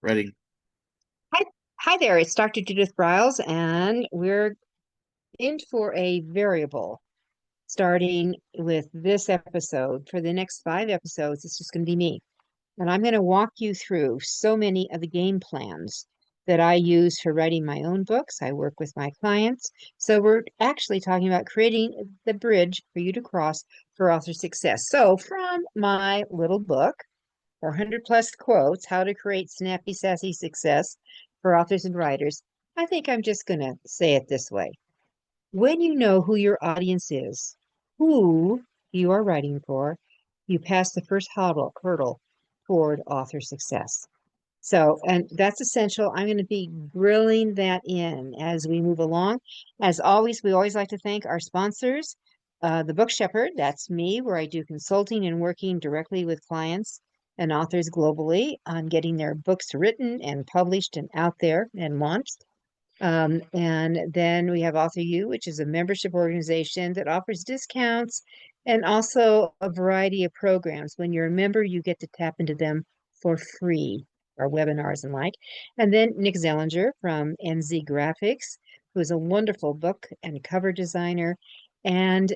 Writing. Hi, hi there. It's Dr. Judith Briles, and we're in for a variable starting with this episode. For the next 5 episodes, it's just going to be me. And I'm going to walk you through so many of the game plans that I use for writing my own books. I work with my clients. So we're actually talking about creating the bridge for you to cross for author success. So from my little book, 400 plus quotes, how to create snappy, sassy success for authors and writers. I think I'm just going to say it this way. When you know who your audience is, who you are writing for, you pass the first hurdle toward author success. So, and that's essential. I'm going to be grilling that in as we move along. As always, we always like to thank our sponsors. The Book Shepherd, that's me, where I do consulting and working directly with clients and authors globally on getting their books written and published and out there and launched. And then we have Author U, which is a membership organization that offers discounts and also a variety of programs. When you're a member, you get to tap into them for free, our webinars and like. And then Nick Zellinger from NZ Graphics, who is a wonderful book and cover designer, and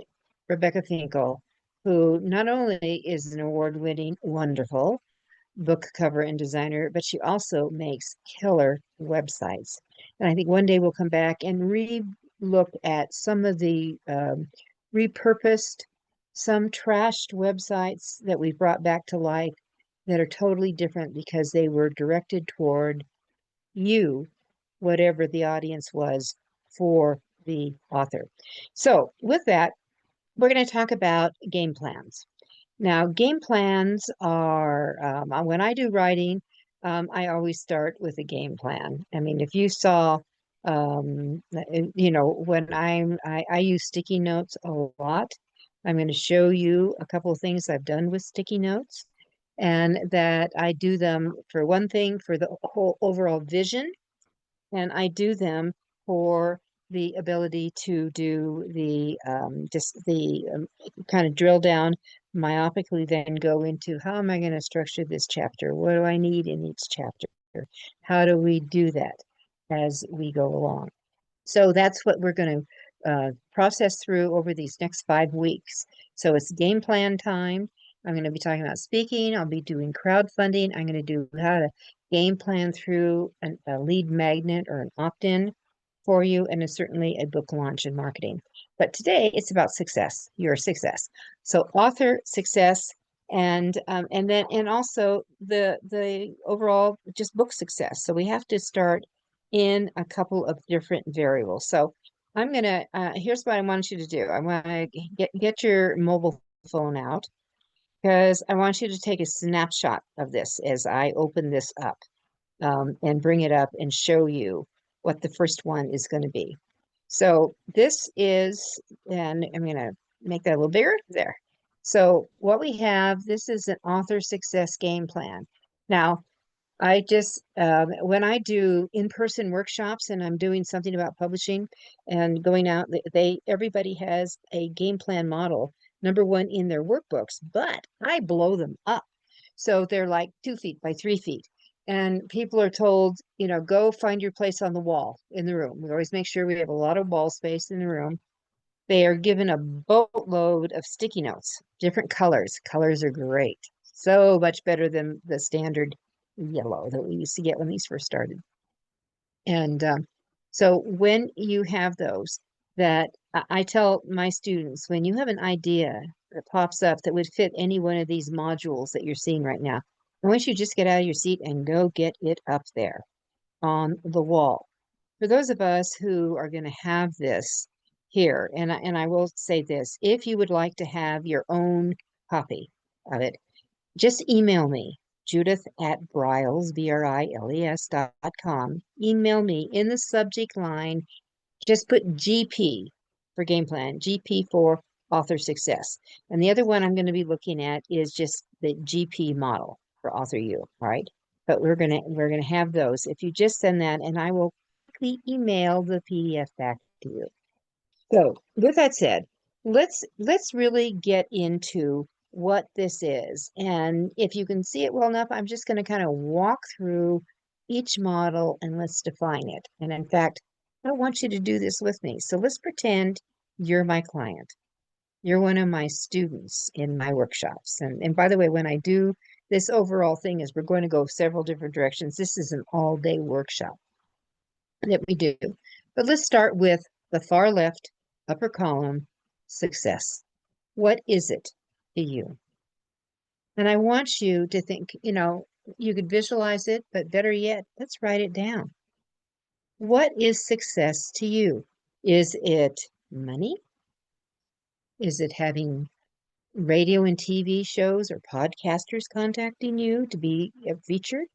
Rebecca Finkel, who not only is an award-winning, wonderful book cover and designer, but she also makes killer websites. And I think one day we'll come back and re-look at some of the repurposed, some trashed websites that we brought back to life that are totally different because they were directed toward you, whatever the audience was for the author. So with that, we're going to talk about game plans. Now, game plans are, when I do writing, I always start with a game plan. I mean, if you saw, when I use sticky notes a lot. I'm going to show you a couple of things I've done with sticky notes, and that I do them for one thing for the whole overall vision, and I do them for the ability to do the just the kind of drill down myopically, then go into how am I going to structure this chapter? What do I need in each chapter? How do we do that as we go along? So that's what we're going to process through over these next 5 weeks. So it's game plan time. I'm going to be talking about speaking. I'll be doing crowdfunding. I'm going to do how to game plan through a lead magnet or an opt-in for you, and certainly a book launch and marketing. But today it's about success, your success. So author success, and also the overall just book success. So we have to start in a couple of different variables. So I'm gonna here's what I want you to do. I want to get your mobile phone out, because I want you to take a snapshot of this as I open this up, and bring it up and show you what the first one is going to be. So this is, and I'm going to make that a little bigger there. So what we have, this is an author success game plan. Now, I just, when I do in-person workshops and I'm doing something about publishing and going out, everybody has a game plan model, number one in their workbooks, but I blow them up. So they're like 2 feet by 3 feet. And people are told, go find your place on the wall in the room. We always make sure we have a lot of wall space in the room. They are given a boatload of sticky notes, different colors. Colors are great. So much better than the standard yellow that we used to get when these first started. And so when you have those, that I tell my students, when you have an idea that pops up that would fit any one of these modules that you're seeing right now, I want you to just get out of your seat and go get it up there on the wall. For those of us who are going to have this here, and I will say this, if you would like to have your own copy of it, just email me, Judith at Briles, BRILES.com. Email me in the subject line, just put GP for game plan, GP for author success. And the other one I'm going to be looking at is just the GP model for author U, all right? But we're gonna have those. If you just send that, and I will quickly email the PDF back to you. So with that said, let's really get into what this is. And if you can see it well enough, I'm just going to kind of walk through each model and let's define it. And in fact, I want you to do this with me. So let's pretend you're my client. You're one of my students in my workshops. And by the way, when I do this overall thing is we're going to go several different directions. This is an all-day workshop that we do. But let's start with the far left upper column, success. What is it to you? And I want you to think, you could visualize it, but better yet, let's write it down. What is success to you? Is it money? Is it having radio and TV shows or podcasters contacting you to be featured?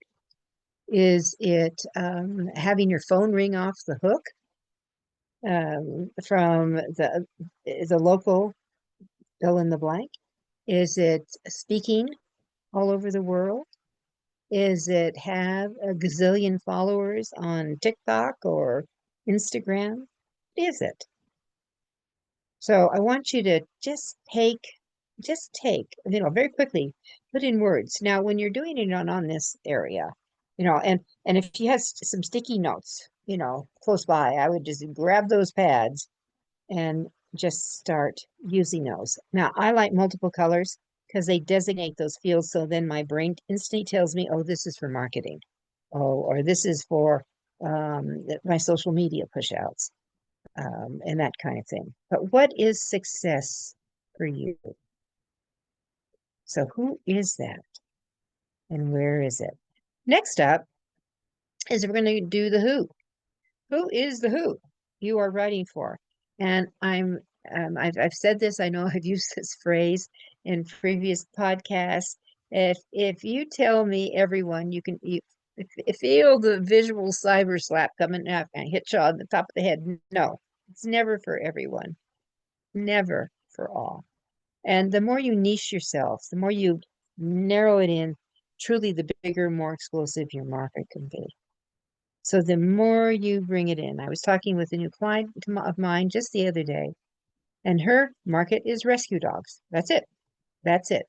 Is it having your phone ring off the hook from the local fill in the blank? Is it speaking all over the world? Is it have a gazillion followers on TikTok or Instagram? Is it? So I want you to just take, very quickly, put in words. Now, when you're doing it on this area, and if you have some sticky notes, close by, I would just grab those pads and just start using those. Now, I like multiple colors because they designate those fields. So then my brain instantly tells me, oh, this is for marketing. Oh, or this is for my social media push outs and that kind of thing. But what is success for you? So who is that and where is it? Next up is we're going to do the who. Who is the who you are writing for? And I've said this, I know I've used this phrase in previous podcasts. If you tell me everyone, feel the visual cyber slap coming up and hit you on the top of the head. No, it's never for everyone, never for all. And the more you niche yourself, the more you narrow it in, truly the bigger, more explosive your market can be. So the more you bring it in, I was talking with a new client of mine just the other day, and her market is rescue dogs. That's it. That's it.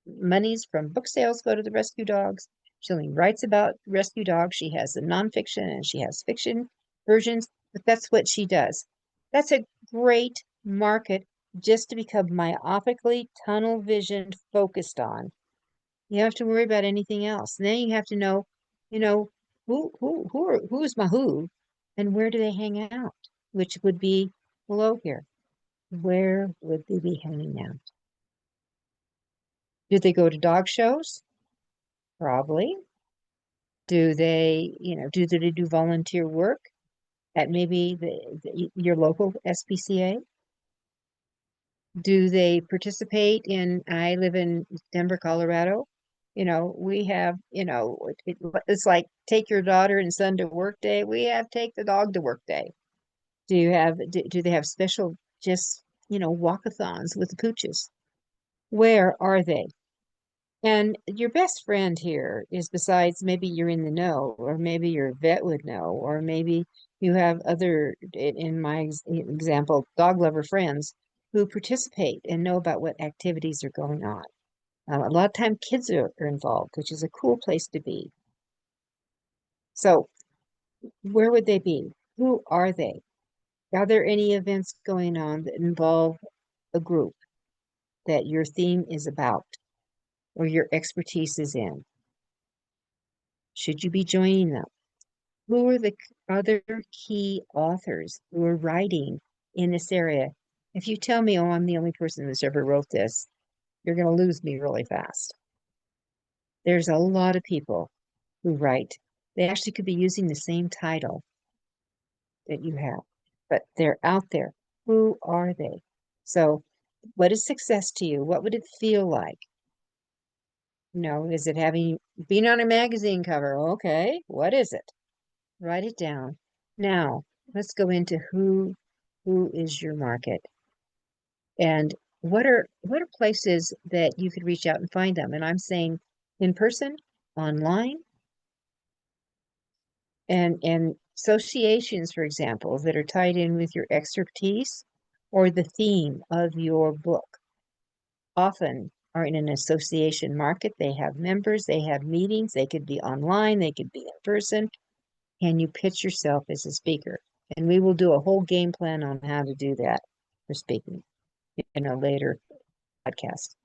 Monies from book sales go to the rescue dogs. She only writes about rescue dogs. She has the nonfiction and she has fiction versions, but that's what she does. That's a great market just to become myopically tunnel vision focused on. You have to worry about anything else. And then you have to know, who's my who and where do they hang out? Which would be below here. Where would they be hanging out? Do they go to dog shows? Probably. Do they do volunteer work at maybe your local SPCA? Do they participate in, I live in Denver, Colorado. We have, it's like take your daughter and son to work day. We have take the dog to work day. Do they have special just, walkathons with the pooches? Where are they? And your best friend here is, besides maybe you're in the know, or maybe your vet would know, or maybe you have other, in my example, dog lover friends who participate and know about what activities are going on. A lot of time kids are involved, which is a cool place to be. So where would they be? Who are they? Are there any events going on that involve a group that your theme is about or your expertise is in? Should you be joining them? Who are the other key authors who are writing in this area? If you tell me, oh, I'm the only person that's ever wrote this, you're going to lose me really fast. There's a lot of people who write. They actually could be using the same title that you have, but they're out there. Who are they? So, what is success to you? What would it feel like? Is it being on a magazine cover? Okay, what is it? Write it down. Now, let's go into who is your market and what are places that you could reach out and find them. And I'm saying in person, online, and associations, for example, that are tied in with your expertise or the theme of your book often are in an association market. They have members, they have meetings, they could be online, they could be in person. Can you pitch yourself as a speaker? And we will do a whole game plan on how to do that for speaking in a later podcast.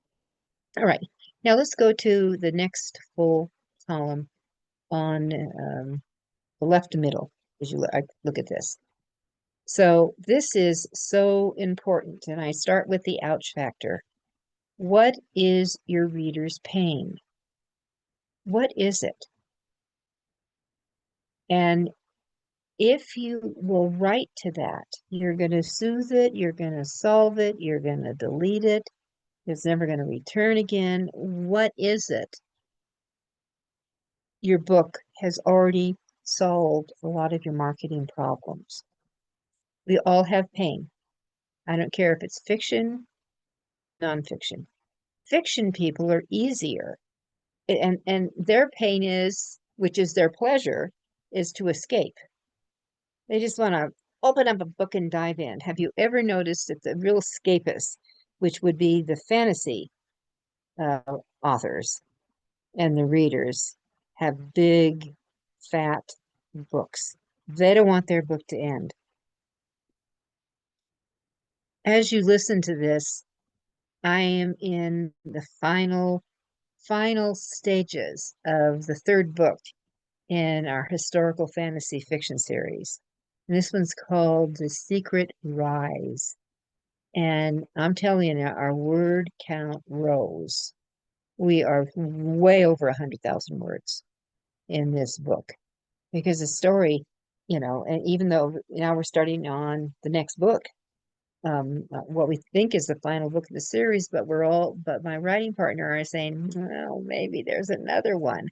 All right, now let's go to the next full column on the left middle as you look at this. So this is so important, and I start with the ouch factor. What is your reader's pain? What is it? And if you will write to that, you're going to soothe it, you're going to solve it, you're going to delete it, it's never going to return again. What is it? Your book has already solved a lot of your marketing problems. We all have pain. I don't care if it's fiction, nonfiction. Fiction people are easier, and their pain is, which is their pleasure, is to escape. They just want to open up a book and dive in. Have you ever noticed that the real escapists, which would be the fantasy authors and the readers, have big, fat books? They don't want their book to end. As you listen to this, I am in the final stages of the third book in our historical fantasy fiction series. And this one's called The Secret Rise. And I'm telling you, our word count rose. We are way over 100,000 words in this book because the story, and even though now we're starting on the next book, what we think is the final book of the series, but my writing partner are saying, well, maybe there's another one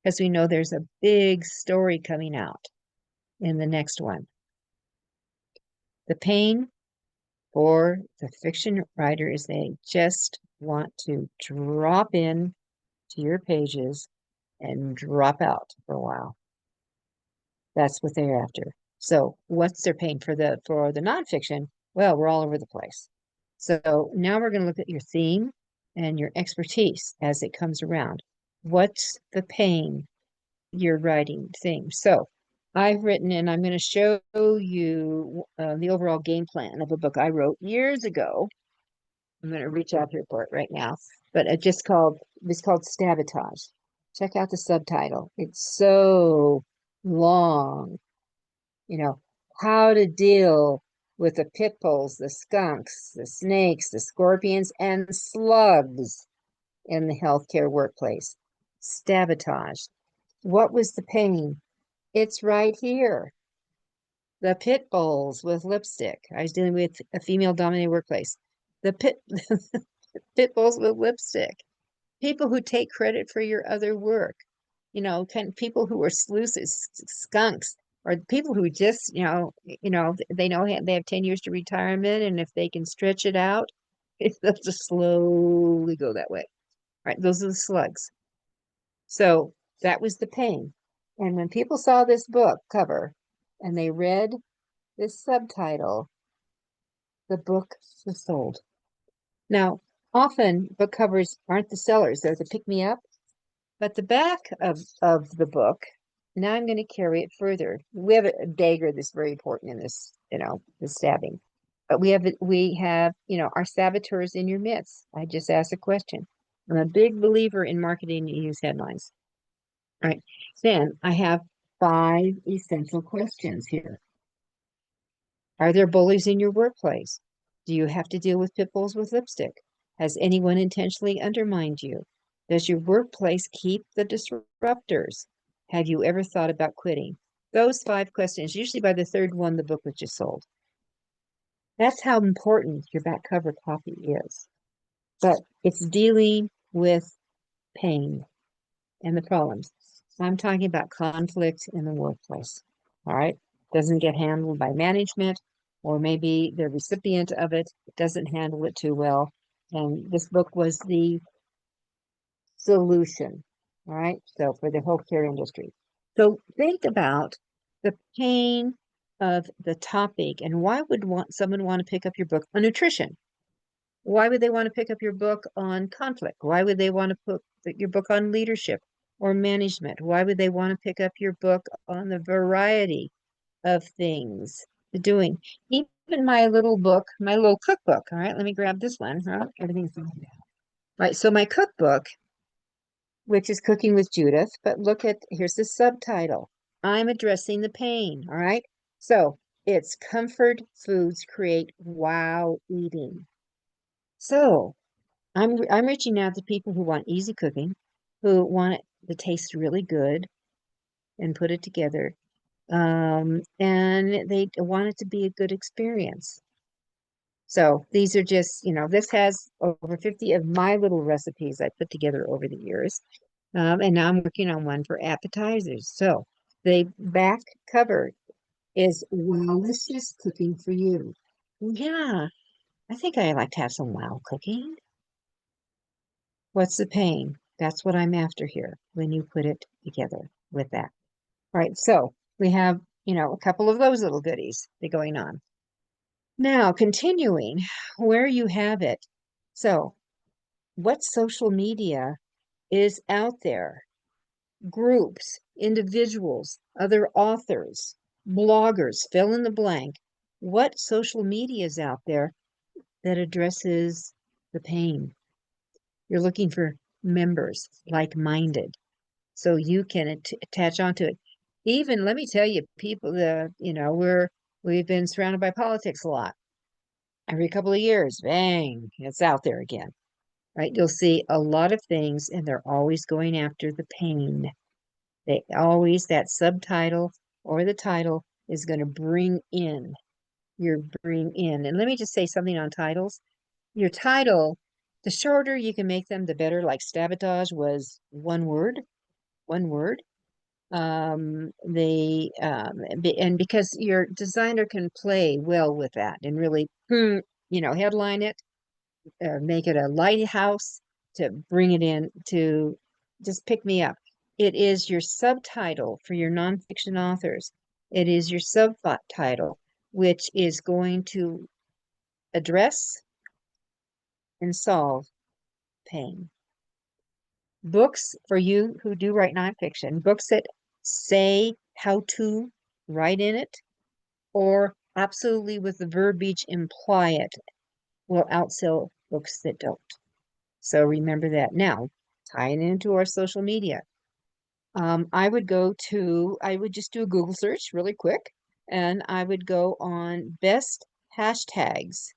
because we know there's a big story coming out in the next one. The pain for the fiction writer is they just want to drop in to your pages and drop out for a while. That's what they're after. So what's their pain for the nonfiction? Well, we're all over the place. So now we're going to look at your theme and your expertise as it comes around. What's the pain you're writing theme? So I've written, and I'm going to show you the overall game plan of a book I wrote years ago. I'm going to reach out here for it right now, but it's called Sabotage. Check out the subtitle. It's so long. How to deal with the pit bulls, the skunks, the snakes, the scorpions, and slugs in the healthcare workplace. Sabotage. What was the pain? It's right here. The pit bulls with lipstick. I was dealing with a female-dominated workplace. The pit bulls with lipstick. People who take credit for your other work. People who are sleuths, skunks, or people who just, they know they have 10 years to retirement, and if they can stretch it out, they'll just slowly go that way. All right, those are the slugs. So that was the pain. And when people saw this book cover and they read this subtitle, the book was sold. Now, often book covers aren't the sellers, they're the pick-me-up. But the back of the book, now I'm going to carry it further. We have a dagger that's very important in this, the stabbing. But we have, our saboteurs in your midst. I just asked a question. I'm a big believer in marketing to use headlines. All right. Then I have 5 essential questions here. Are there bullies in your workplace? Do you have to deal with pit bulls with lipstick? Has anyone intentionally undermined you? Does your workplace keep the disruptors? Have you ever thought about quitting? Those 5 questions, usually by the third one, the book was just sold. That's how important your back cover copy is. But it's dealing with pain and the problems. I'm talking about conflict in the workplace. All right. Doesn't get handled by management, or maybe the recipient of it doesn't handle it too well. And this book was the solution. All right. So for the healthcare industry. So think about the pain of the topic and why would someone want to pick up your book on nutrition? Why would they want to pick up your book on conflict? Why would they want to put your book on leadership or management? Why would they want to pick up your book on the variety of things to doing? Even my little book, my little cookbook. All right, let me grab this one. Huh? Everything's right. So my cookbook, which is Cooking with Judith, but look at here's the subtitle. I'm addressing the pain. All right. So it's comfort foods create wow eating. So I'm reaching out to people who want easy cooking, who want it to taste really good and put it together. And they want it to be a good experience. So these are just, this has over 50 of my little recipes I put together over the years. And now I'm working on one for appetizers. So the back cover is Wowlicious Cooking for You. Yeah, I think I like to have some wow cooking. What's the pain? That's what I'm after here when you put it together with that. All right, so we have, a couple of those little goodies going on. Now, continuing where you have it. So, what social media is out there? Groups, individuals, other authors, bloggers, fill in the blank. What social media is out there that addresses the pain? You're looking for members, like-minded, so you can attach onto it. Even let me tell you, people, we've been surrounded by politics a lot. Every couple of years, bang, it's out there again, right? You'll see a lot of things, and they're always going after the pain. They always, that subtitle or the title is going to bring in. And let me just say something on titles. Your title, the shorter you can make them, the better. Like Sabotage was one word, one word. And because your designer can play well with that and really, headline it, make it a lighthouse to bring it in to just pick me up. It is your subtitle for your nonfiction authors. It is your subtitle, which is going to address and solve pain. Books for you who do write nonfiction, books that say how to write in it or absolutely with the verbiage imply it will outsell books that don't. So remember that. Now, tying into our social media, I would just do a Google search really quick, and I would go on best hashtags.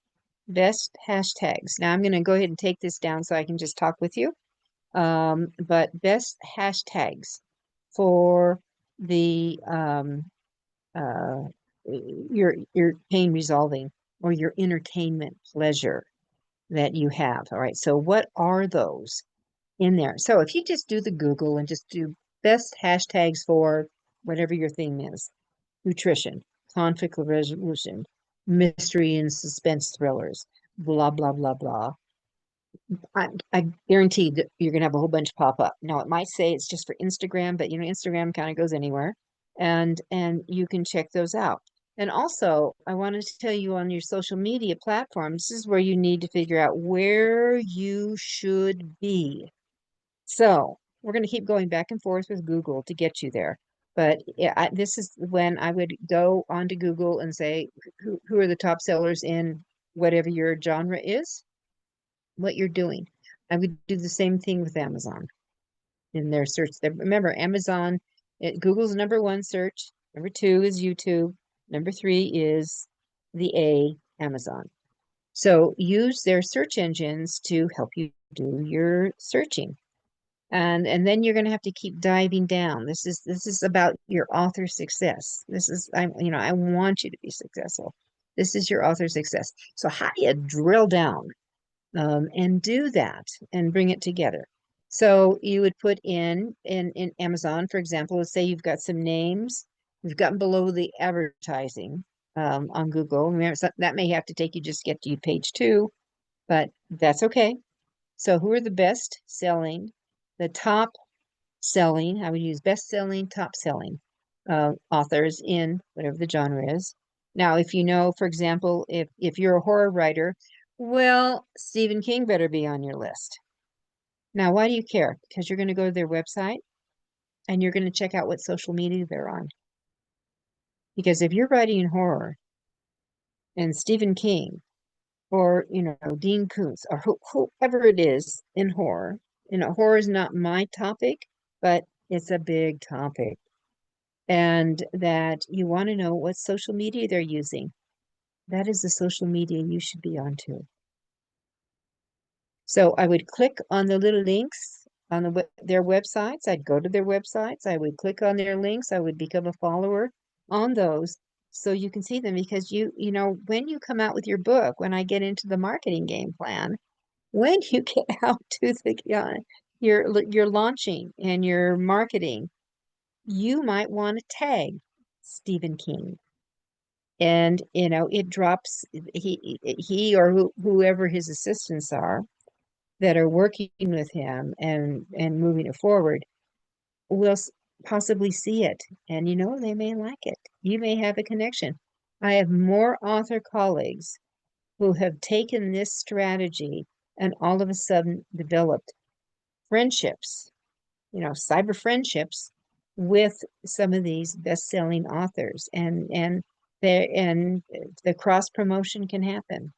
Best hashtags. Now I'm going to go ahead and take this down so I can just talk with you. But best hashtags for the your pain resolving or your entertainment pleasure that you have. All right. So what are those in there? So if you just do the Google and just do best hashtags for whatever your theme is, nutrition, conflict resolution, mystery and suspense thrillers, blah, blah, blah, blah. I guarantee that you're gonna have a whole bunch pop up. Now it might say it's just for Instagram, but Instagram kind of goes anywhere, and you can check those out. And also, I wanted to tell you on your social media platforms, this is where you need to figure out where you should be. So we're going to keep going back and forth with Google to get you there. But yeah, this is when I would go onto Google and say, who are the top sellers in whatever your genre is, what you're doing. I would do the same thing with Amazon in their search. Remember, Amazon, Google's number one search. Number two is YouTube. Number three is Amazon. So use their search engines to help you do your searching. And then you're going to have to keep diving down. This is about your author success. I want you to be successful. This is your author success. So how do you drill down and do that and bring it together? So you would put in Amazon, for example, let's say you've got some names, you've gotten below the advertising on Google. Remember, that may have to take you just get to page 2, but that's okay. So who are the best selling, the top selling, I would use best selling, top selling authors in whatever the genre is. Now, if you know, for example, if you're a horror writer, Well, Stephen King better be on your list. Now, why do you care? Because you're going to go to their website and you're going to check out what social media they're on. Because if you're writing horror and Stephen King or, Dean Koontz or whoever it is in horror, horror is not my topic, but it's a big topic. And that you want to know what social media they're using. That is the social media you should be on too. So I would click on the little links on their websites. I'd go to their websites. I would click on their links. I would become a follower on those so you can see them because when you come out with your book, when I get into the marketing game plan, when you get out to your launching and your marketing, you might want to tag Stephen King. And it drops he or whoever his assistants are that are working with him and moving it forward will possibly see it, and they may like it. You may have a connection. I have more author colleagues who have taken this strategy and all of a sudden developed friendships, cyber friendships with some of these best-selling authors, and the cross promotion can happen.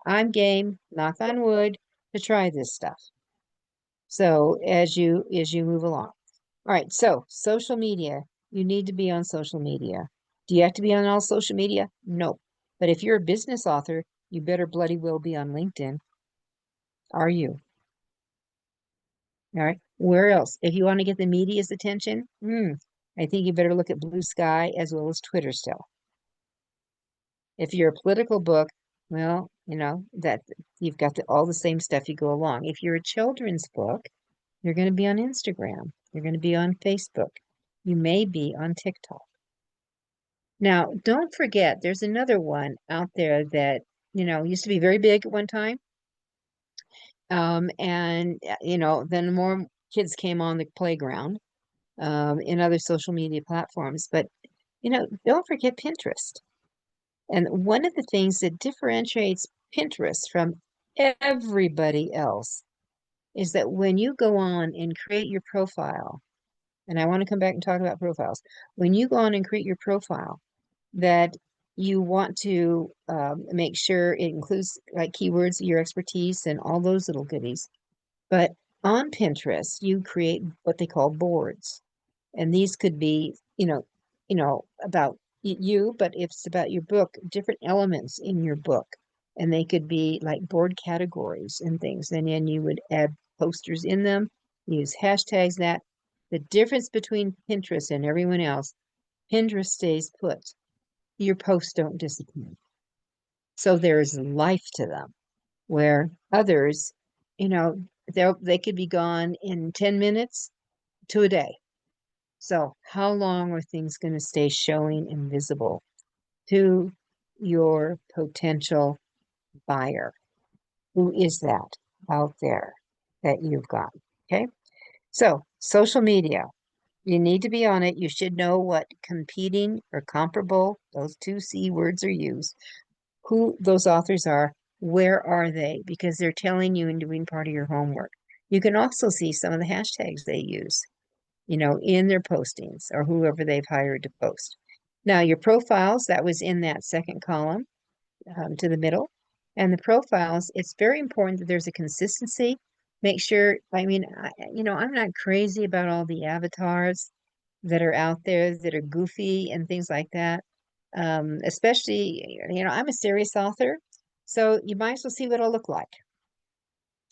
I'm game, knock on wood, to try this stuff. So as you move along. All right, so social media, you need to be on social media. Do you have to be on all social media? No. But if you're a business author, you better bloody well be on LinkedIn. Are you? All right. Where else? If you want to get the media's attention, I think you better look at Blue Sky as well as Twitter still. If you're a political book, well, that you've got all the same stuff you go along. If you're a children's book, you're going to be on Instagram. You're going to be on Facebook. You may be on TikTok. Now, don't forget, there's another one out there that, used to be very big at one time. And then more kids came on the playground in other social media platforms. But, don't forget Pinterest. And one of the things that differentiates Pinterest from everybody else is that when you go on and create your profile, and I want to come back and talk about profiles, when you go on and create your profile, that you want to make sure it includes like keywords, your expertise, and all those little goodies. But on Pinterest, you create what they call boards. And these could be, about you, but if it's about your book, different elements in your book. And they could be like board categories and things. And then you would add posters in them, use hashtags that. The difference between Pinterest and everyone else, Pinterest stays put. Your posts don't disappear. So there's life to them, where others, they could be gone in 10 minutes to a day. So how long are things going to stay showing and visible to your potential buyer? Who is that out there that you've got? Okay. So social media, you need to be on it. You should know what competing or comparable, those two C words are used, who those authors are, where are they, because they're telling you and doing part of your homework. You can also see some of the hashtags they use, in their postings or whoever they've hired to post. Now, your profiles, that was in that second column to the middle. And the profiles, it's very important that there's a consistency. Make sure, I'm not crazy about all the avatars that are out there that are goofy and things like that. Especially, I'm a serious author, so you might as well see what I'll look like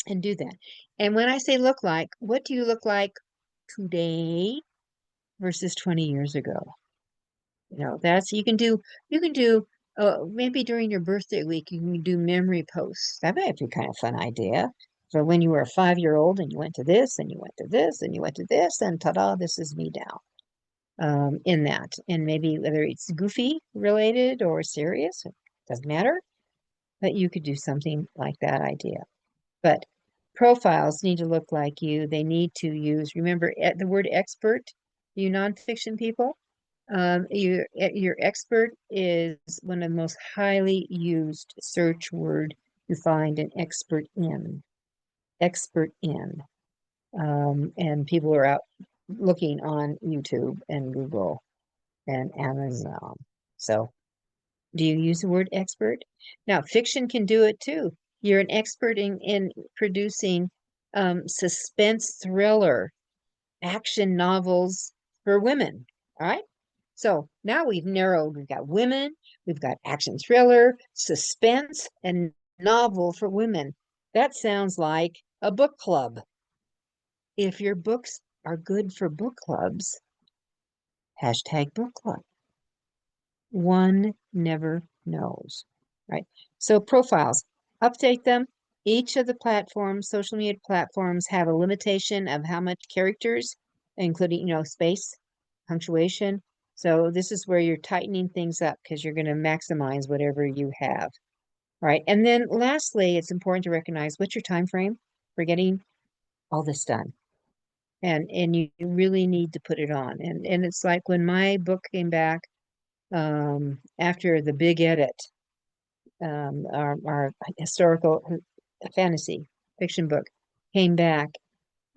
and do that. And when I say look like, what do you look like today versus 20 years ago? That's you can do maybe during your birthday week, you can do memory posts. That might be kind of fun idea. So when you were a 5-year-old and you went to this and you went to this and you went to this, and ta-da, this is me now. In that, and maybe whether it's goofy related or serious, it doesn't matter, but you could do something like that idea. But profiles need to look like you. They need to use, remember the word expert, you nonfiction people, your expert is one of the most highly used search word to find an expert in. And people are out looking on YouTube and Google and Amazon. So, do you use the word expert? Now, fiction can do it too. You're an expert in producing suspense thriller action novels for women. All right. So now we've narrowed, we've got women, we've got action thriller, suspense, and novel for women. That sounds like a book club. If your books are good for book clubs, hashtag book club. One never knows, right? So profiles, update them. Each of the platforms, social media platforms, have a limitation of how much characters, including, space, punctuation. So this is where you're tightening things up because you're going to maximize whatever you have. All right. And then lastly, it's important to recognize what's your time frame for getting all this done. And you really need to put it on. And it's like when my book came back after the big edit, our historical fantasy fiction book came back,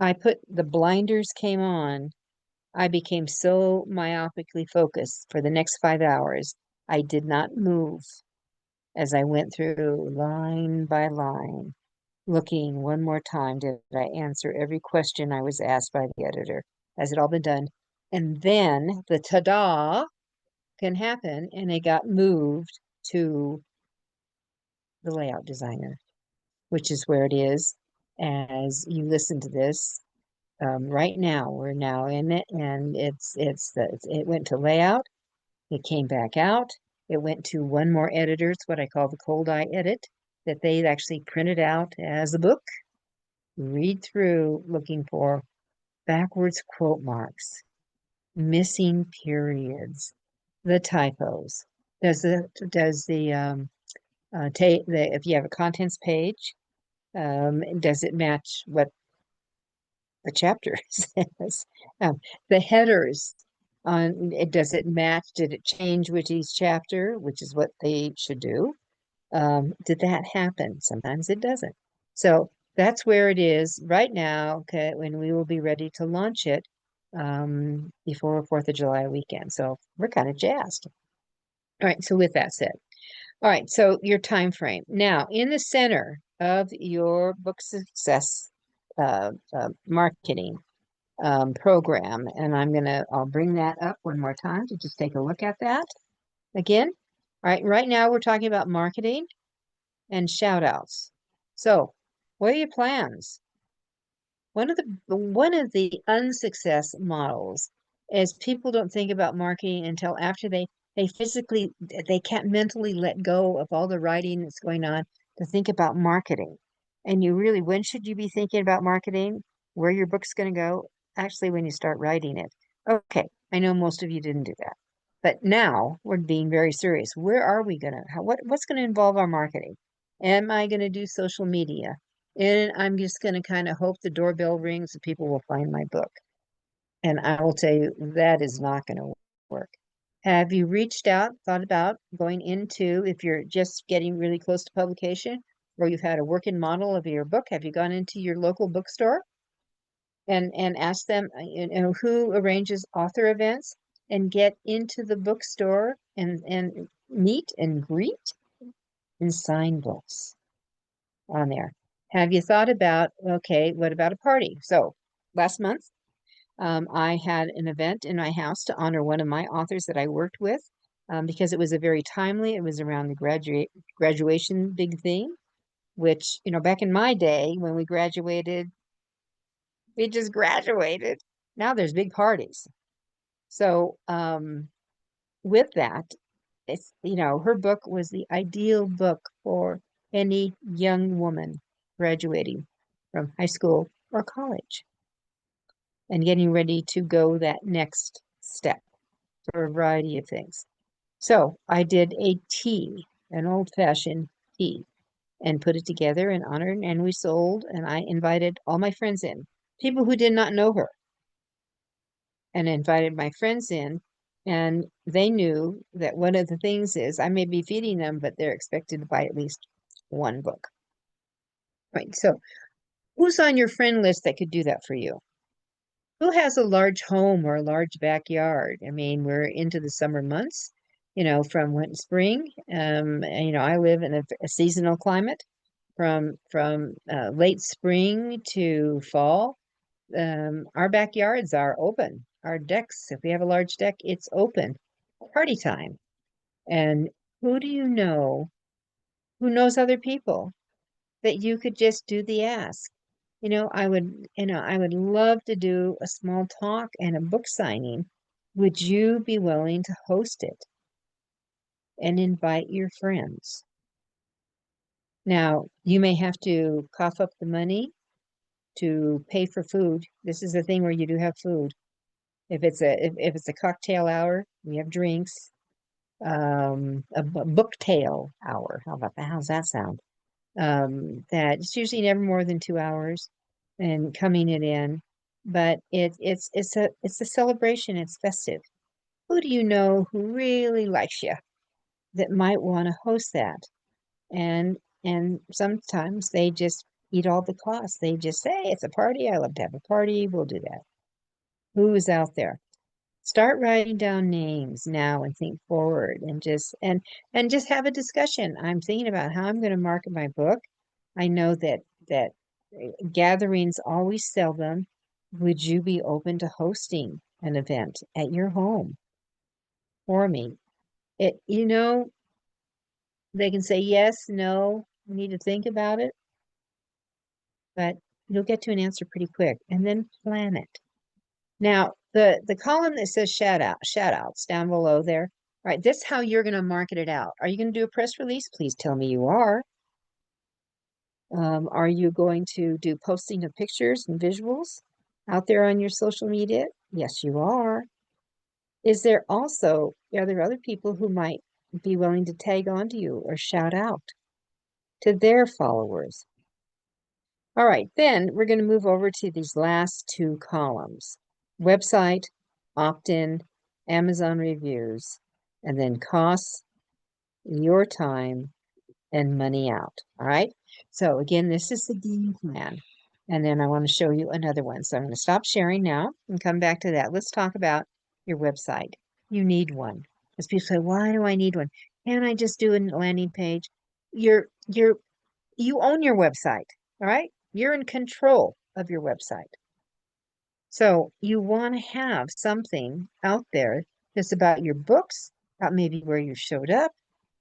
I put the blinders came on. I became so myopically focused for the next 5 hours. I did not move as I went through line by line, looking one more time. Did I answer every question I was asked by the editor? Has it all been done? And then the ta-da can happen, and it got moved to the layout designer, which is where it is as you listen to this. Right now, we're now in it, and it went to layout. It came back out. It went to one more editor. It's what I call the cold eye edit that they actually printed out as a book. Read through looking for backwards quote marks, missing periods, the typos. If you have a contents page, does it match what the chapter says? The headers does it match? Did it change with each chapter, which is what they should do? Did that happen? Sometimes it doesn't. So that's where it is right now, okay, when we will be ready to launch it before 4th of July weekend. So we're kind of jazzed. All right, so with that said, all right, so your time frame. Now, in the center of your book success marketing program, and I'll bring that up one more time to just take a look at that again. All right, right now we're talking about marketing and shout outs. So, what are your plans? One of the unsuccess models is people don't think about marketing until after they can't mentally let go of all the writing that's going on to think about marketing. And when should you be thinking about marketing? Where your book's going to go? Actually, when you start writing it. Okay, I know most of you didn't do that. But now we're being very serious. Where are we what's going to involve our marketing? Am I going to do social media? And I'm just going to kind of hope the doorbell rings and people will find my book. And I will tell you that is not going to work. Have you reached out, thought about going into, if you're just getting really close to publication, or you've had a working model of your book, have you gone into your local bookstore and asked them, who arranges author events, and get into the bookstore and meet and greet and sign books on there? Have you thought about, okay, what about a party? So last month, I had an event in my house to honor one of my authors that I worked with because it was it was around the graduation big theme, which, back in my day when we graduated, we just graduated. Now there's big parties. So with that, her book was the ideal book for any young woman graduating from high school or college and getting ready to go that next step for a variety of things. So I did a tea, an old-fashioned tea, and put it together and honored, and we sold, and I invited all my friends in, people who did not know her, and invited my friends in, and they knew that one of the things is I may be feeding them, but they're expected to buy at least one book. Right. So who's on your friend list that could do that for you? Who has a large home or a large backyard? I mean, we're into the summer months, from when spring. I live in a seasonal climate from late spring to fall. Our backyards are open. Our decks, if we have a large deck, it's open. Party time. And who do you know who knows other people that you could just do the ask? I would love to do a small talk and a book signing. Would you be willing to host it and invite your friends? Now, you may have to cough up the money to pay for food. This is the thing where you do have food. If it's a cocktail hour, we have drinks. A booktail hour. How about that? How's that sound? That it's usually never more than 2 hours and coming it in, but it's a celebration. It's festive. Who do you know who really likes you that might want to host that? And sometimes they just eat all the costs. They just say it's a party. I love to have a party. We'll do that. Who is out there? Start writing down names now and think forward and just have a discussion. I'm thinking about how I'm going to market my book. I know that gatherings always sell them. Would you be open to hosting an event at your home for me? They can say yes, no, we need to think about it, but you'll get to an answer pretty quick and then plan it. Now, the column that says shout outs down below there. All right, this is how you're going to market it out. Are you going to do a press release? Please tell me you are. Are you going to do posting of pictures and visuals out there on your social media? Yes, you are. Are there other people who might be willing to tag onto you or shout out to their followers? All right, then we're going to move over to these last two columns: website, opt-in, Amazon reviews, and then costs, your time, and money out. All right. So again, this is the game plan. And then I want to show you another one. So I'm going to stop sharing now and come back to that. Let's talk about your website. You need one. As people say, why do I need one? Can't I just do a landing page? You own your website. All right. You're in control of your website. So you want to have something out there that's about your books, about maybe where you showed up,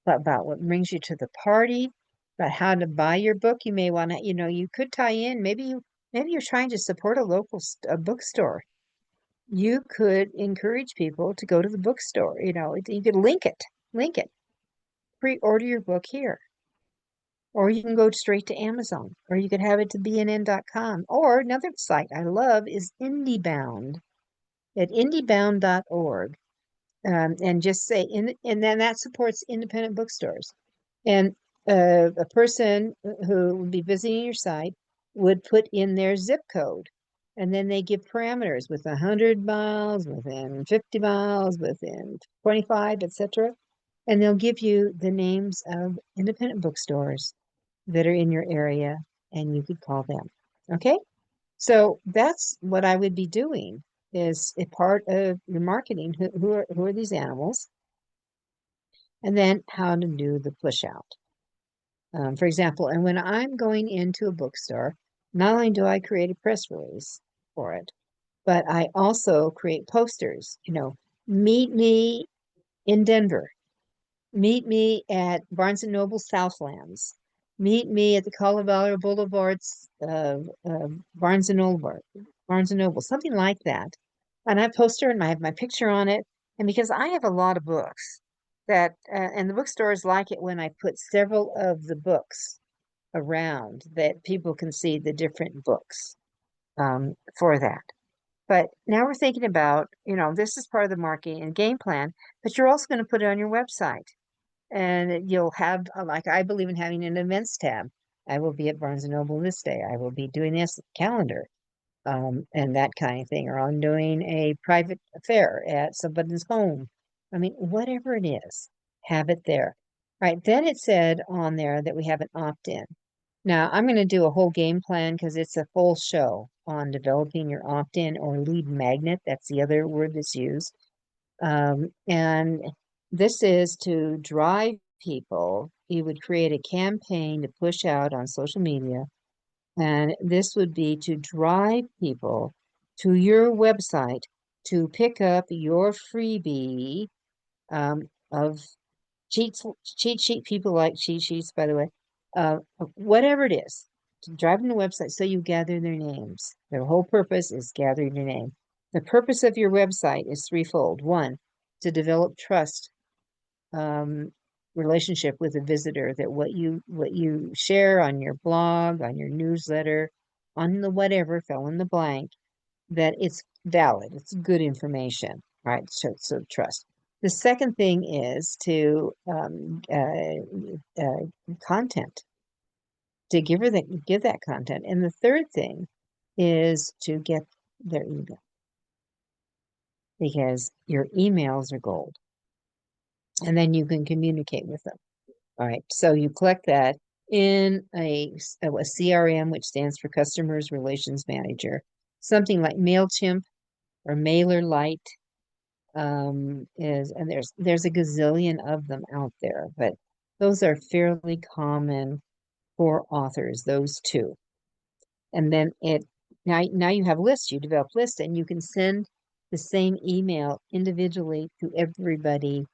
about what brings you to the party, about how to buy your book. You may want to, you could tie in. Maybe you're trying to support a local bookstore. You could encourage people to go to the bookstore. You could link it, pre-order your book here. Or you can go straight to Amazon, or you could have it to bnn.com. Or another site I love is IndieBound at indiebound.org. And just say, and then that supports independent bookstores. And a person who would be visiting your site would put in their zip code. And then they give parameters with 100 miles, within 50 miles, within 25, etc. And they'll give you the names of independent bookstores that are in your area, and you could call them. Okay? So that's what I would be doing is a part of your marketing. Who are these animals? And then how to do the push out. For example, and when I'm going into a bookstore, not only do I create a press release for it, but I also create posters. Meet me in Denver. Meet me at Barnes and Noble Southlands. Meet me at the Colorado Boulevards Barnes and Noble, something like that. And I have a poster and I have my picture on it. And because I have a lot of books and the bookstores like it when I put several of the books around that people can see the different books for that. But now we're thinking about, this is part of the marketing and game plan, but you're also going to put it on your website. And you'll have, like, I believe in having an events tab. I will be at Barnes and Noble this day. I will be doing this calendar, and that kind of thing. Or I'm doing a private affair at somebody's home. I mean, whatever it is, have it there. Right. Then it said on there that we have an opt-in. Now, I'm going to do a whole game plan because it's a full show on developing your opt-in or lead magnet. That's the other word that's used. And this is to drive people. You would create a campaign to push out on social media. And this would be to drive people to your website to pick up your freebie of cheat sheet. People like cheat sheets, by the way. Whatever it is, to drive them to the website so you gather their names. The whole purpose is gathering your name. The purpose of your website is threefold. One, to develop trust, um, relationship with a visitor, that what you share on your blog, on your newsletter, on the whatever, fill in the blank, that it's valid, it's good information, right? So trust. The second thing is to content, to give that content. And the third thing is to get their email, because your emails are gold, and then you can communicate with them. All right, so you collect that in a CRM, which stands for Customers Relations Manager, something like MailChimp or MailerLite. And there's a gazillion of them out there, but those are fairly common for authors, those two. And then now you have lists, you develop lists, and you can send the same email individually to everybody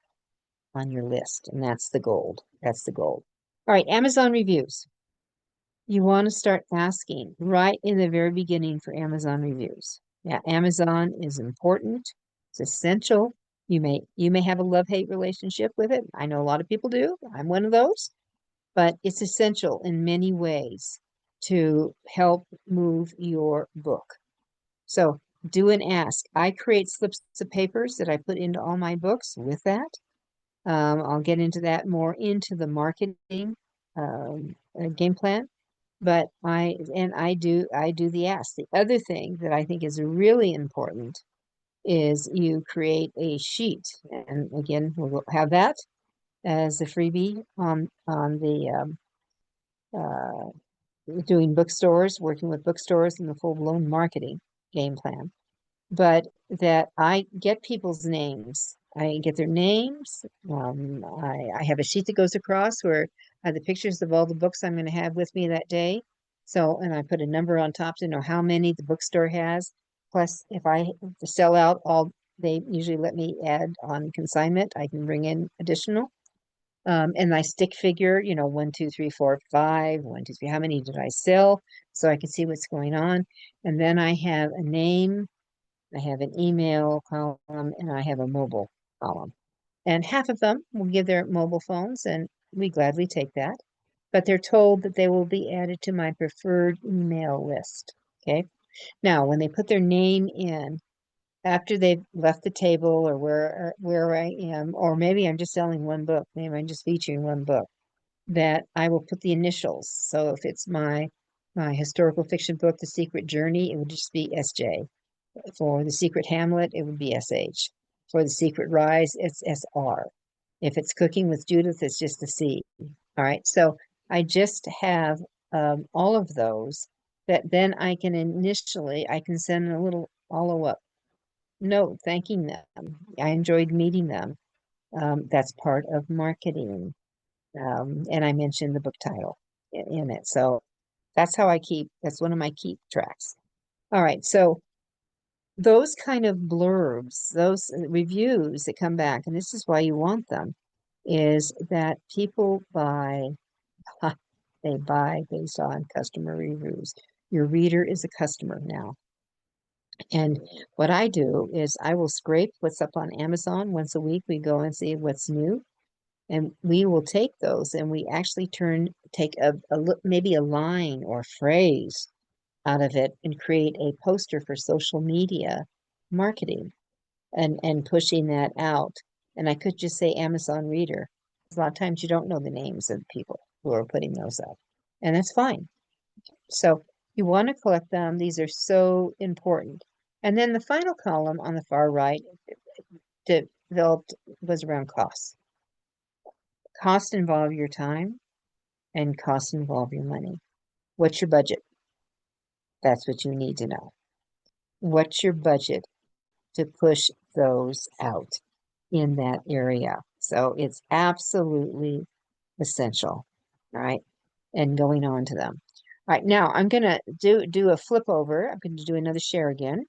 on your list. And that's the gold. That's the gold. All right, Amazon reviews. You want to start asking right in the very beginning for Amazon reviews. Yeah, Amazon is important. It's essential. You may have a love-hate relationship with it. I know a lot of people do. I'm one of those. But it's essential in many ways to help move your book. So do an ask. I create slips of papers that I put into all my books with that. I'll get into that more into the marketing game plan. But I do the ask. The other thing that I think is really important is you create a sheet. And again, we'll have that as a freebie on the uh, doing bookstores, working with bookstores in the full-blown marketing game plan. But that I get people's names. I get their names. I have a sheet that goes across where I have the pictures of all the books I'm going to have with me that day. So, and I put a number on top to know how many the bookstore has. Plus, if I sell out all, they usually let me add on consignment. I can bring in additional. And my stick figure, 1, 2, 3, 4, 5, 1, 2, 3, how many did I sell? So I can see what's going on. And then I have a name, I have an email column, and I have a mobile column. And half of them will give their mobile phones, and we gladly take that. But they're told that they will be added to my preferred email list. Okay. Now, when they put their name in, after they've left the table or where I am, or maybe I'm just selling one book, maybe I'm just featuring one book, that I will put the initials. So if it's my historical fiction book, The Secret Journey, it would just be SJ. For The Secret Hamlet, it would be SH. For The Secret Rise, it's SR. If it's Cooking with Judith, it's just a C. All right. So I just have all of those that then I can send a little follow-up note thanking them. I enjoyed meeting them. That's part of marketing. And I mentioned the book title in it. So that's one of my keep tracks. All right. So those kind of blurbs, those reviews that come back, and this is why you want them, is that people buy, they buy based on customer reviews. Your reader is a customer now. And what I do is I will scrape what's up on Amazon once a week. We go and see what's new. And we will take those and we actually take maybe a line or phrase out of it and create a poster for social media marketing and pushing that out. And I could just say Amazon Reader. A lot of times you don't know the names of the people who are putting those up, and that's fine. So you want to collect them. These are so important. And then the final column on the far right developed was around costs. Costs involve your time and costs involve your money. What's your budget? That's what you need to know. What's your budget to push those out in that area? So it's absolutely essential, all right? And going on to them. All right, now I'm gonna do a flip over. I'm going to do another share again.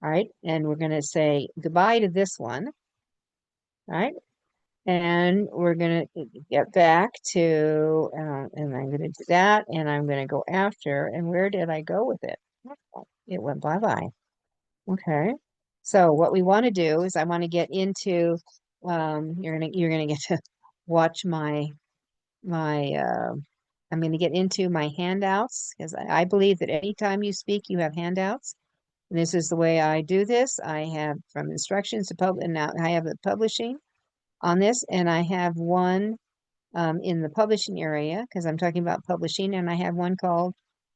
All right, and we're gonna say goodbye to this one. All right, and we're gonna get back to, and I'm gonna do that, and I'm gonna go after. And where did I go with it? Oh, it went bye-bye. Okay. So what we want to do is I want to get into, you're gonna get to watch my I'm going to get into my handouts because I believe that anytime you speak, you have handouts. And this is the way I do this. I have from instructions to public, and now I have the publishing on this, and I have one in the publishing area because I'm talking about publishing, and I have one called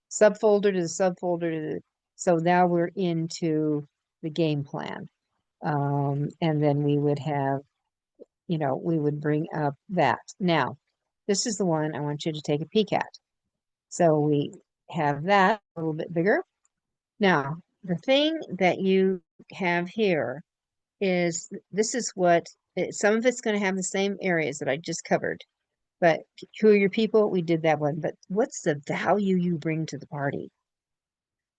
subfolder to the subfolder to the. So now we're into the game plan, and then we would have, we would bring up that. Now, this is the one I want you to take a peek at. So we have that a little bit bigger. Now, the thing that you have here is this is what some of it's going to have the same areas that I just covered. But who are your people? We did that one. But what's the value you bring to the party?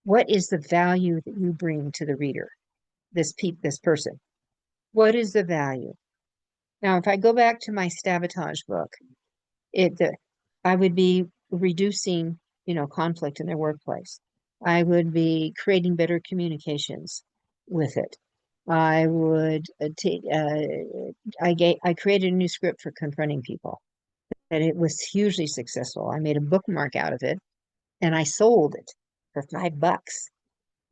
What is the value that you bring to the reader? This person. What is the value? Now, if I go back to my Stabatage book, I would be reducing, conflict in their workplace. I would be creating better communications with it. I would take. I created a new script for confronting people, and it was hugely successful. I made a bookmark out of it, and I sold it for $5.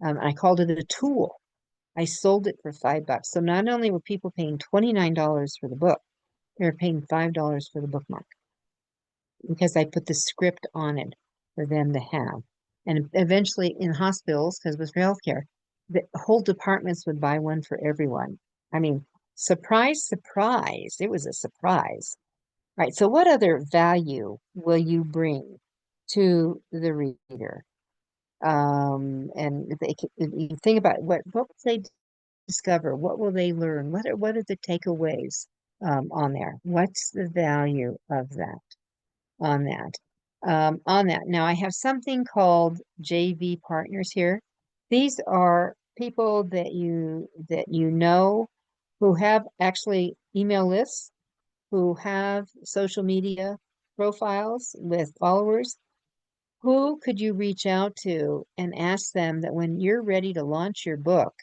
I called it a tool. I sold it for $5. So not only were people paying $29 for the book, they were paying $5 for the bookmark because I put the script on it for them to have. And eventually in hospitals, because it was for healthcare, the whole departments would buy one for everyone. I mean, surprise, surprise. It was a surprise. All right. So what other value will you bring to the reader? And you think about what will they discover? What will they learn? What are the takeaways on there? What's the value of that? On that. Now I have something called JV partners here. These are people that you know who have actually email lists, who have social media profiles with followers. Who could you reach out to and ask them that when you're ready to launch your book,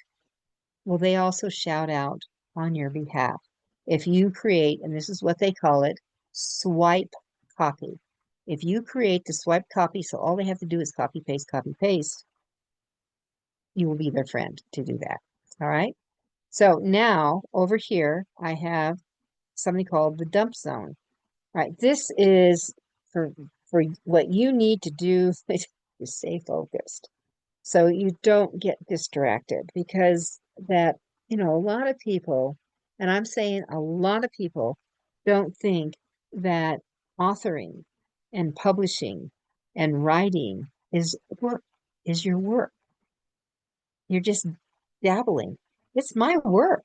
will they also shout out on your behalf? If you create, and this is what they call it, swipe copy. If you create the swipe copy, so all they have to do is copy, paste, you will be their friend to do that. All right. So now over here, I have something called the dump zone. All right. This is for what you need to do to stay focused. So you don't get distracted because a lot of people, and I'm saying a lot of people don't think that authoring and publishing and writing is work, is your work. You're just dabbling. It's my work.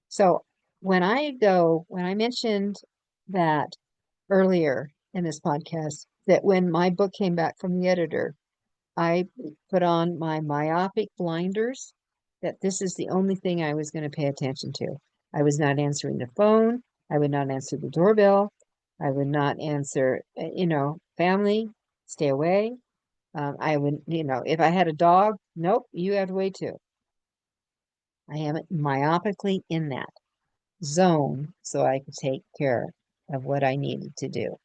So when I mentioned that earlier in this podcast, that when my book came back from the editor, I put on my myopic blinders that this is the only thing I was going to pay attention to. I was not answering the phone. I would not answer the doorbell. I would not answer, family, stay away. I would, if I had a dog, nope, you have to wait too. I am myopically in that zone so I could take care of what I needed to do.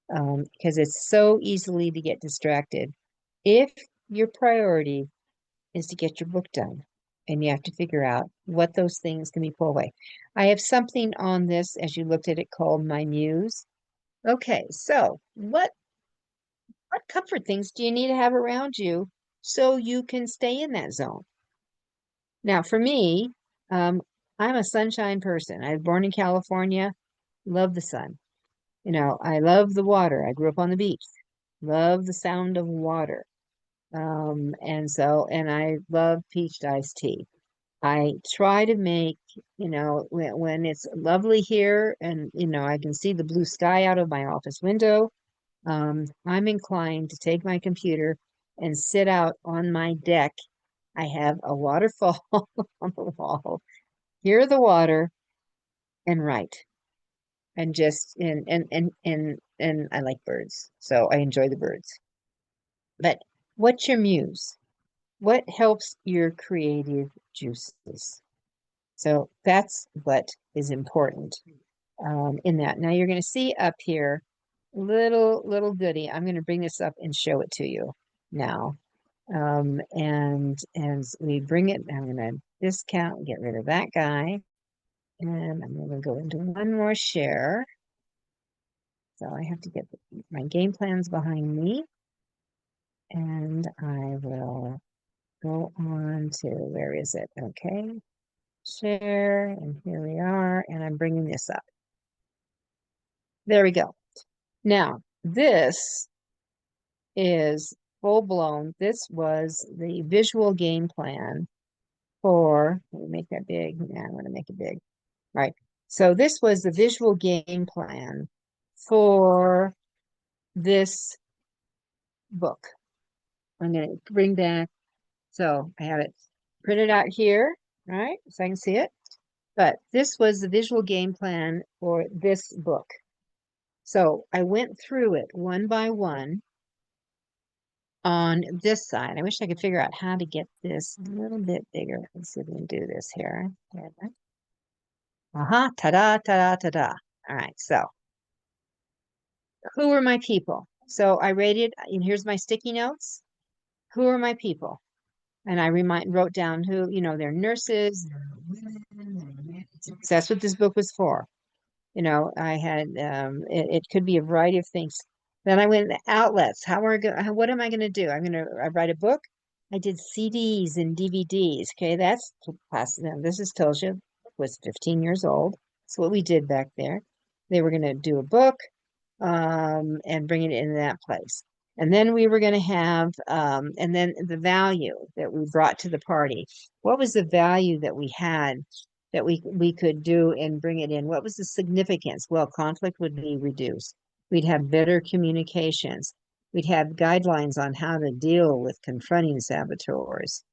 Because it's so easily to get distracted. If your priority is to get your book done, and you have to figure out what those things can be pulled away. I have something on this as you looked at it called my muse. Okay, so what comfort things do you need to have around you so you can stay in that zone? Now, for me, I'm a sunshine person. I was born in California, love the sun. I love the water. I grew up on the beach. love the sound of water. And I love peach iced tea. I try to make, when it's lovely here and, I can see the blue sky out of my office window, I'm inclined to take my computer and sit out on my deck. I have a waterfall on the wall, hear the water, and write. And just and I like birds, so I enjoy the birds. But what's your muse? What helps your creative juices? So that's what is important in that. Now you're going to see up here, little goodie. I'm going to bring this up and show it to you now. And as we bring it, I'm going to discount, get rid of that guy. And I'm going to go into one more share. So I have to get my game plans behind me. And I will go on to, where is it? Okay. Share, and here we are. And I'm bringing this up. There we go. Now, this is full blown. This was the visual game plan for, let me make that big. Yeah, I want to make it big. All right. So this was the visual game plan for this book. I'm going to bring back, so I have it printed out here, right? So I can see it. But this was the visual game plan for this book. So I went through it one by one on this side. I wish I could figure out how to get this a little bit bigger. Let's see if we can do this here. Ta-da, ta-da, ta-da. All right, so who are my people? So I rated, and here's my sticky notes. Who are my people? And I wrote down who, they're nurses, they're women. So that's what this book was for. I had, it could be a variety of things. Then I went to outlets. What am I going to do? I write a book. I did CDs and DVDs. Okay, that's now, this is tells you was 15 years old. That's what we did back there. They were going to do a book, and bring it into that place. And then we were going to have, and then the value that we brought to the party. What was the value that we had that we could do and bring it in? What was the significance? Well, conflict would be reduced. We'd have better communications. We'd have guidelines on how to deal with confronting saboteurs.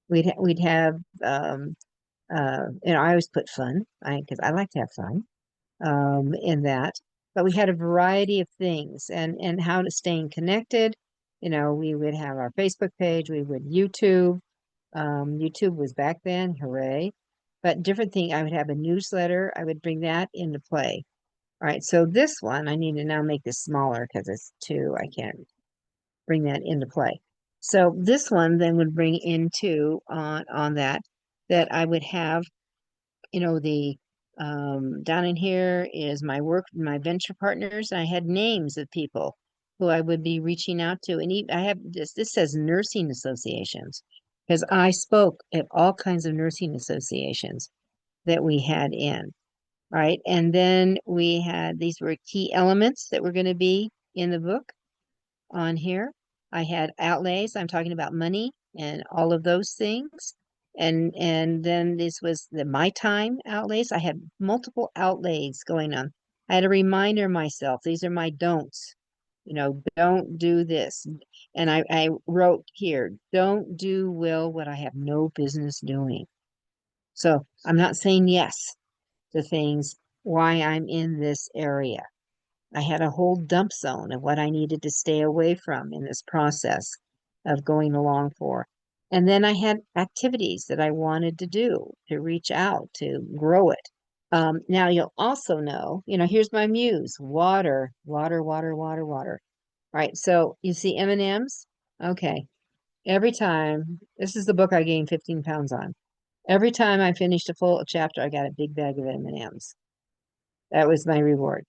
We'd have, I always put fun, because I like to have fun in that. But we had a variety of things and how to staying connected. We would have our Facebook page, we would YouTube. YouTube was back then, hooray. But different thing, I would have a newsletter, I would bring that into play. All right, so this one, I need to now make this smaller because it's two, I can't bring that into play. So this one then would bring into on that I would have, the down in here is my my venture partners. I had names of people who I would be reaching out to. And I have this says nursing associations, because I spoke at all kinds of nursing associations that we had in, right? And then we had, these were key elements that were going to be in the book on here. I had outlays. I'm talking about money and all of those things. And then this was my time outlays. I had multiple outlays going on. I had a reminder myself. These are my don'ts. Don't do this. And I wrote here, don't do well what I have no business doing. So I'm not saying yes to things why I'm in this area. I had a whole dump zone of what I needed to stay away from in this process of going along for. And then I had activities that I wanted to do to reach out to grow it. Now you'll also know, here's my muse, water, water, water, water, water. All right, so you see M&Ms? Okay. Every time, this is the book I gained 15 pounds on. Every time I finished a full chapter, I got a big bag of M&Ms. That was my reward.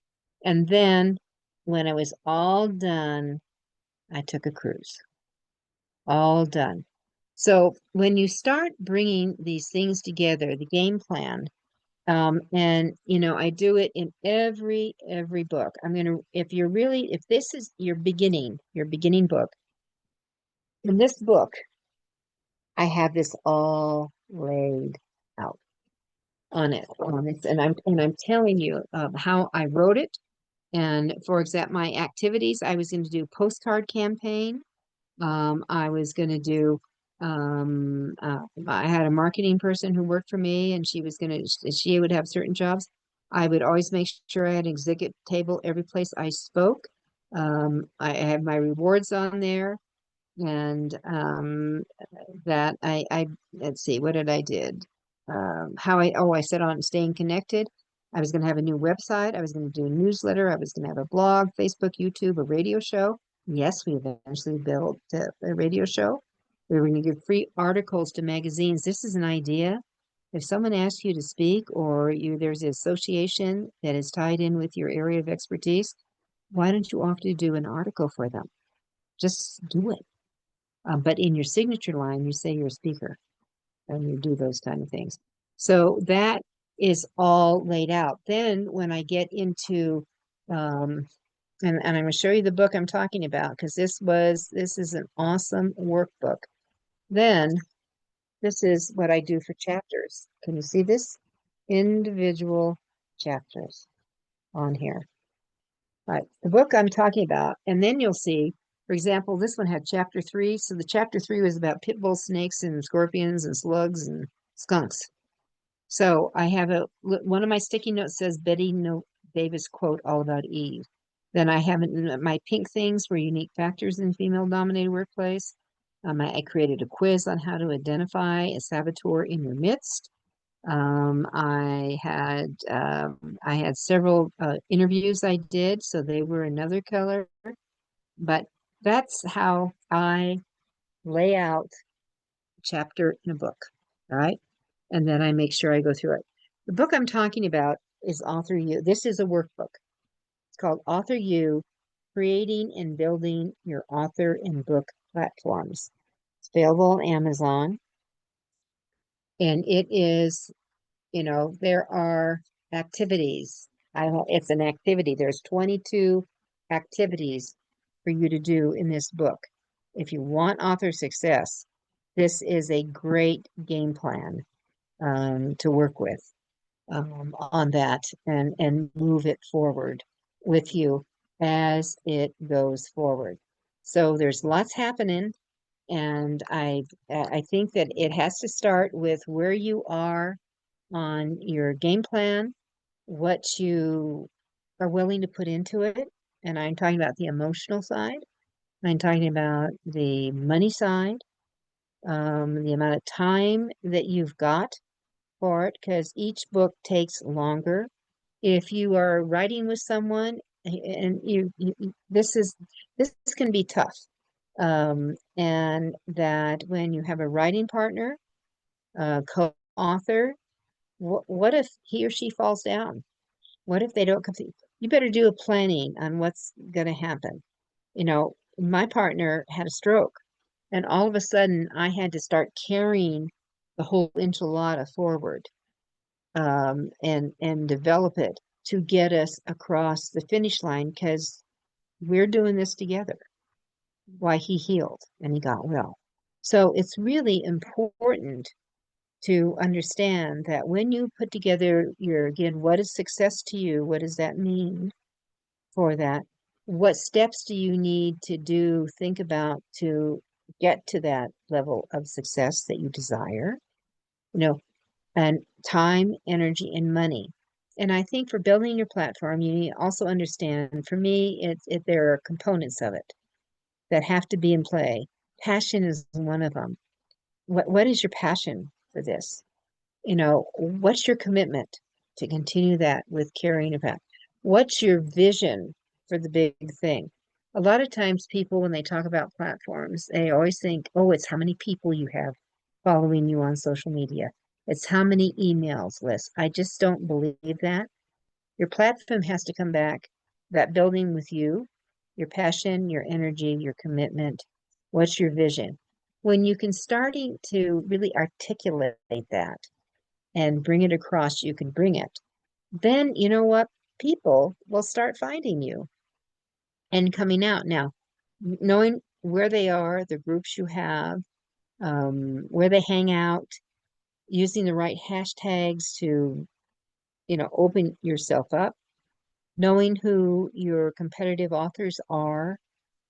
And then when it was all done, I took a cruise. All done. So when you start bringing these things together, the game plan, And you know, I do it in every book. If this is your beginning book, in this book, I have this all laid out on it, and I'm telling you how I wrote it. And for example, my activities, I was going to do postcard campaign. I was going to do, I had a marketing person who worked for me, and she would have certain jobs. I would always make sure I had an executive table every place I spoke. I have my rewards on there, and that let's see, what did I did? I set on staying connected. I was going to have a new website. I was going to do a newsletter. I was going to have a blog, Facebook, YouTube, a radio show. Yes, we eventually built a radio show. We were going to give free articles to magazines. This is an idea. If someone asks you to speak, or there's an association that is tied in with your area of expertise, why don't you offer to do an article for them? Just do it. But in your signature line, you say you're a speaker and you do those kind of things. So that is all laid out. Then when I get into, and I'm going to show you the book I'm talking about, because this is an awesome workbook. Then this is what I do for chapters. Can you see this? Individual chapters on here. Right, the book I'm talking about, and then you'll see, for example, this one had chapter 3. So the chapter 3 was about pit bull snakes and scorpions and slugs and skunks. So I have one of my sticky notes says Betty Davis quote all about Eve. Then I have my pink things were unique factors in female-dominated workplace. I created a quiz on how to identify a saboteur in your midst. I had several interviews I did, so they were another color. But that's how I lay out a chapter in a book, all right? And then I make sure I go through it. The book I'm talking about is Author You. This is a workbook. It's called Author You, Creating and Building Your Author and Book Platforms. It's available on Amazon. And it is, you know, there are activities. It's an activity. There's 22 activities for you to do in this book. If you want author success, this is a great game plan to work with on that and move it forward with you as it goes forward. So there's lots happening, and I think that it has to start with where you are on your game plan, what you are willing to put into it. And I'm talking about the emotional side. I'm talking about the money side, the amount of time that you've got for it, because each book takes longer. If you are writing with someone, and this can be tough. And that when you have a writing partner, co-author, what if he or she falls down? What if they don't complete? You better do a planning on what's going to happen. You know, my partner had a stroke, and all of a sudden I had to start carrying the whole enchilada forward, and develop it to get us across the finish line, because we're doing this together. Why he healed and he got well. So it's really important to understand that when you put together again, what is success to you? What does that mean for that? What steps do you need to think about to get to that level of success that you desire? You know, and time, energy, and money. And I think for building your platform, you need to also understand, for me, there are components of it that have to be in play. Passion is one of them. What is your passion for this? You know, what's your commitment to continue that with carrying a path? What's your vision for the big thing? A lot of times people, when they talk about platforms, they always think, oh, it's how many people you have following you on social media. It's how many emails lists. I just don't believe that. Your platform has to come back, that building with you, your passion, your energy, your commitment. What's your vision? When you can starting to really articulate that, and bring it across, you can bring it. Then you know what? People will start finding you and coming out. Now, knowing where they are, the groups you have, where they hang out, using the right hashtags to, open yourself up, knowing who your competitive authors are,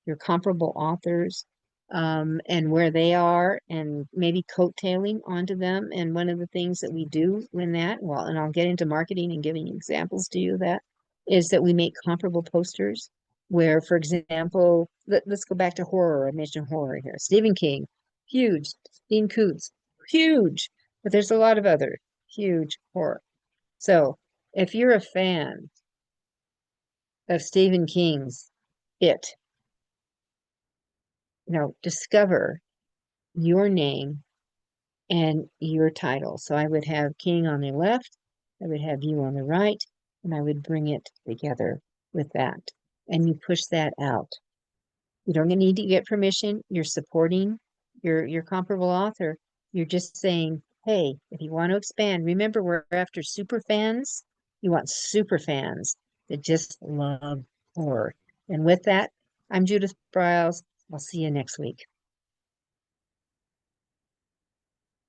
your comparable authors, and where they are, and maybe coattailing onto them. And one of the things that we do in that, well, and I'll get into marketing and giving examples to you of that, is that we make comparable posters where, for example, let's go back to horror. I mentioned horror here. Stephen King, huge. Dean Koontz, huge. But there's a lot of other huge horror. So if you're a fan of Stephen King's It, discover your name and your title. So I would have King on the left, I would have you on the right, and I would bring it together with that. And you push that out. You don't need to get permission. You're supporting your comparable author. You're just saying, hey, if you want to expand, remember we're after super fans. You want super fans that just love horror. And with that, I'm Judith Briles. I'll see you next week.